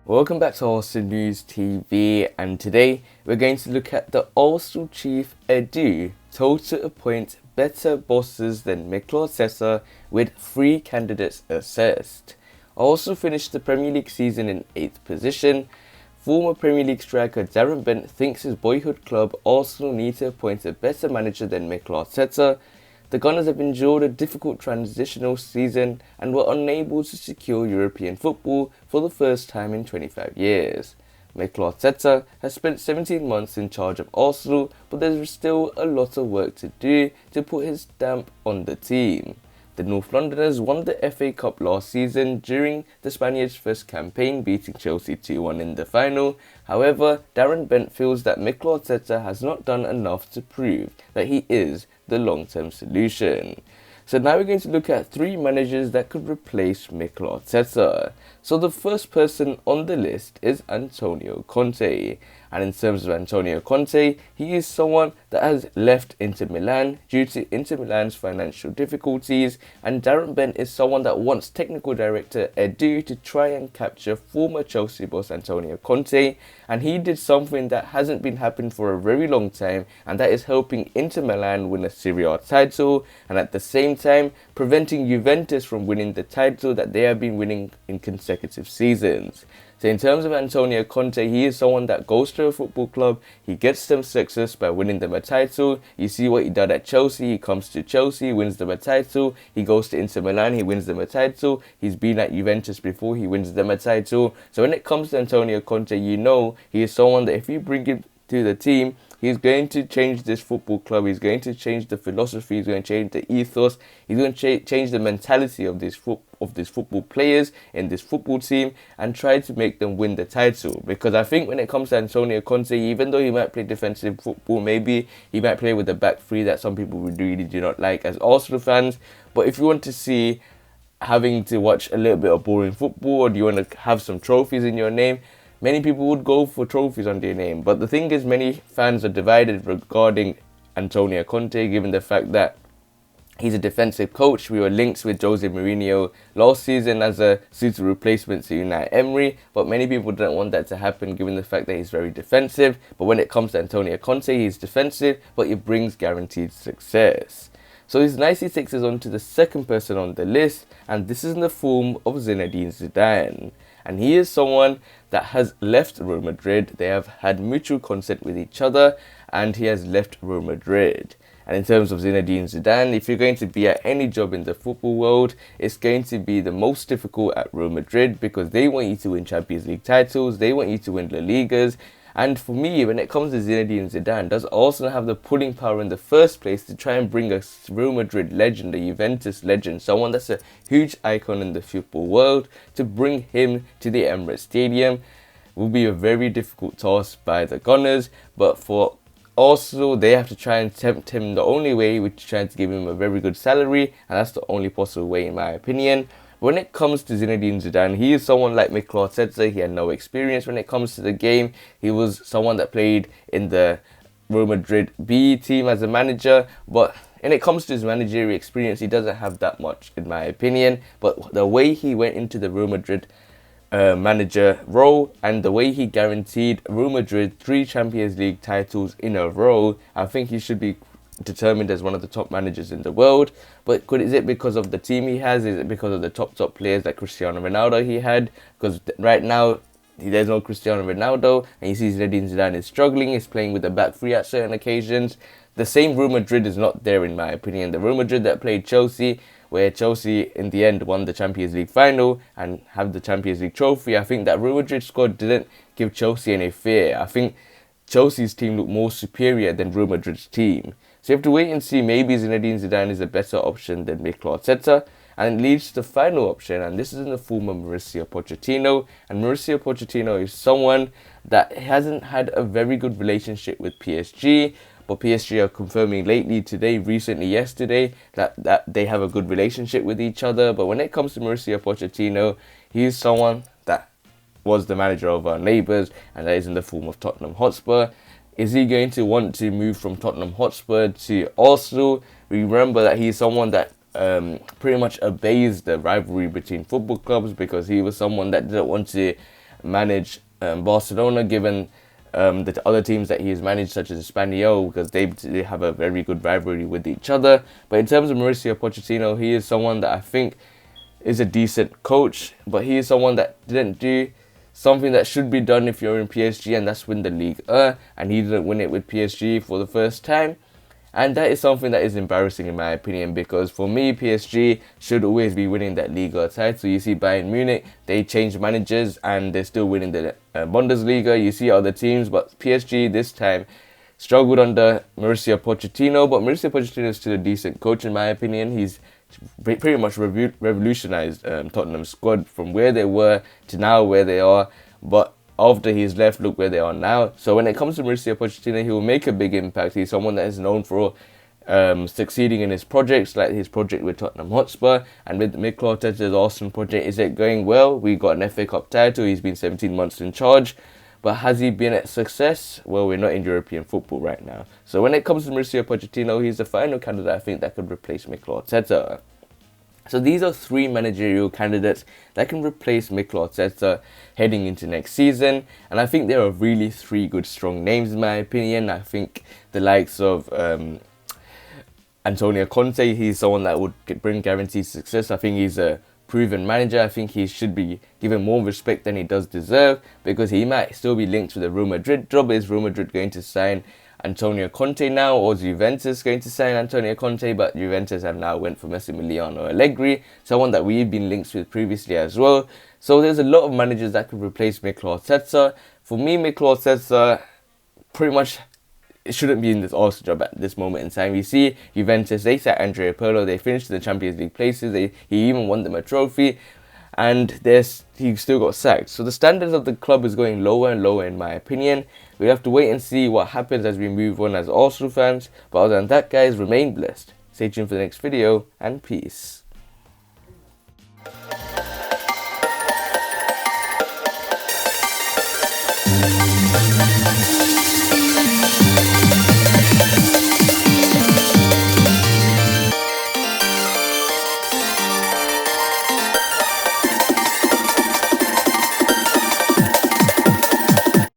Welcome back to Arsenal News TV, and today we're going to look at the Arsenal chief Edu told to appoint better bosses than Mikel Arteta with 3 candidates assessed. Arsenal finished the Premier League season in 8th position. Former Premier League striker Darren Bent thinks his boyhood club Arsenal need to appoint a better manager than Mikel Arteta. The Gunners have endured a difficult transitional season and were unable to secure European football for the first time in 25 years. Mikel Arteta has spent 17 months in charge of Arsenal, but there is still a lot of work to do to put his stamp on the team. The North Londoners won the FA Cup last season during the Spaniards' first campaign, beating Chelsea 2-1 in the final. However, Darren Bent feels that Mikel Arteta has not done enough to prove that he is the long-term solution. So now we're going to look at 3 managers that could replace Mikel Arteta. So the first person on the list is Antonio Conte. And in terms of Antonio Conte, he is someone that has left Inter Milan due to Inter Milan's financial difficulties, and Darren Bent is someone that wants technical director Edu to try and capture former Chelsea boss Antonio Conte, and he did something that hasn't been happening for a very long time, and that is helping Inter Milan win a Serie A title, and at the same time preventing Juventus from winning the title that they have been winning in consecutive seasons. So in terms of Antonio Conte, he is someone that goes to a football club, he gets them success by winning them a title. You see what he did at Chelsea, he comes to Chelsea, wins them a title. He goes to Inter Milan, he wins them a title. He's been at Juventus before, he wins them a title. So when it comes to Antonio Conte, you know he is someone that if you bring him to the team, he's going to change this football club. He's going to change the philosophy. He's going to change the ethos. He's going to change the mentality of these football players in this football team and try to make them win the title. Because I think when it comes to Antonio Conte, even though he might play defensive football, maybe he might play with the back three that some people really do not like as Arsenal fans. But if you want to see having to watch a little bit of boring football, or do you want to have some trophies in your name, many people would go for trophies on their name. But the thing is, many fans are divided regarding Antonio Conte, given the fact that he's a defensive coach. We were linked with Jose Mourinho last season as a suitable replacement to Unai Emery, but many people don't want that to happen given the fact that he's very defensive. But when it comes to Antonio Conte, he's defensive, but he brings guaranteed success. So he's nicely takes us on to the second person on the list, and this is in the form of Zinedine Zidane. And he is someone that has left Real Madrid. They have had mutual consent with each other, and he has left Real Madrid. And in terms of Zinedine Zidane, if you're going to be at any job in the football world, it's going to be the most difficult at Real Madrid because they want you to win Champions League titles, they want you to win La Ligas. And for me, when it comes to Zinedine Zidane, does Arsenal have the pulling power in the first place to try and bring a Real Madrid legend, a Juventus legend, someone that's a huge icon in the football world, to bring him to the Emirates Stadium? Will be a very difficult task by the Gunners, but for Arsenal, they have to try and tempt him the only way, which is trying to give him a very good salary, and that's the only possible way in my opinion. When it comes to Zinedine Zidane, he is someone like Mikel Arteta. He had no experience when it comes to the game. He was someone that played in the Real Madrid B team as a manager, but when it comes to his managerial experience, he doesn't have that much in my opinion. But the way he went into the Real Madrid manager role and the way he guaranteed Real Madrid 3 Champions League titles in a row, I think he should be determined as one of the top managers in the world. But is it because of the team he has? Is it because of the top players like Cristiano Ronaldo he had? Because right now there's no Cristiano Ronaldo, and you see Zinedine Zidane is struggling. He's playing with the back three at certain occasions. The same Real Madrid is not there in my opinion. The Real Madrid that played Chelsea, where Chelsea in the end won the Champions League final and have the Champions League trophy, I think that Real Madrid squad didn't give Chelsea any fear. I think Chelsea's team looked more superior than Real Madrid's team. So you have to wait and see. Maybe Zinedine Zidane is a better option than Mikel Arteta. And it leads to the final option, and this is in the form of Mauricio Pochettino. And Mauricio Pochettino is someone that hasn't had a very good relationship with PSG, but PSG are confirming recently yesterday, that they have a good relationship with each other. But when it comes to Mauricio Pochettino, he's someone that was the manager of our neighbours, and that is in the form of Tottenham Hotspur. Is he going to want to move from Tottenham Hotspur to Arsenal? Remember that he's someone that pretty much obeys the rivalry between football clubs, because he was someone that didn't want to manage Barcelona, given the other teams that he has managed, such as Espanyol, because they have a very good rivalry with each other. But in terms of Mauricio Pochettino, he is someone that I think is a decent coach, but he is someone that didn't do something that should be done if you're in PSG, and that's win the Ligue 1, and he didn't win it with PSG for the first time. And that is something that is embarrassing in my opinion, because for me, PSG should always be winning that Liga title. You see Bayern Munich, they changed managers and they're still winning the Bundesliga. You see other teams, but PSG this time struggled under Mauricio Pochettino. But Mauricio Pochettino is still a decent coach in my opinion. He's pretty much revolutionized Tottenham's squad from where they were to now where they are. But after he's left, look where they are now. So when it comes to Mauricio Pochettino, he will make a big impact. He's someone that is known for succeeding in his projects, like his project with Tottenham Hotspur, and with Mikel Arteta's Arsenal project. Is it going well? We got an FA Cup title. He's been 17 months in charge. But has he been a success? Well, we're not in European football right now. So when it comes to Mauricio Pochettino, he's the final candidate I think that could replace Mikel Arteta. So these are 3 managerial candidates that can replace Mikel Arteta heading into next season. And I think there are really 3 good, strong names in my opinion. I think the likes of Antonio Conte, he's someone that would bring guaranteed success. I think he's a proven manager. I think he should be given more respect than he does deserve, because he might still be linked to the Real Madrid job. Is Real Madrid going to sign Antonio Conte now, or is Juventus going to sign Antonio Conte? But Juventus have now went for Massimiliano Allegri, someone that we've been linked with previously as well. So there's a lot of managers that could replace Mikel Arteta. For me, Mikel Arteta pretty much shouldn't be in this Arsenal job at this moment in time. You see Juventus, they sacked Andrea Pirlo, they finished in the Champions League places, he even won them a trophy, and he still got sacked. So the standards of the club is going lower and lower in my opinion. We have to wait and see what happens as we move on as Arsenal fans. But other than that, guys, remain blessed. Stay tuned for the next video, and peace.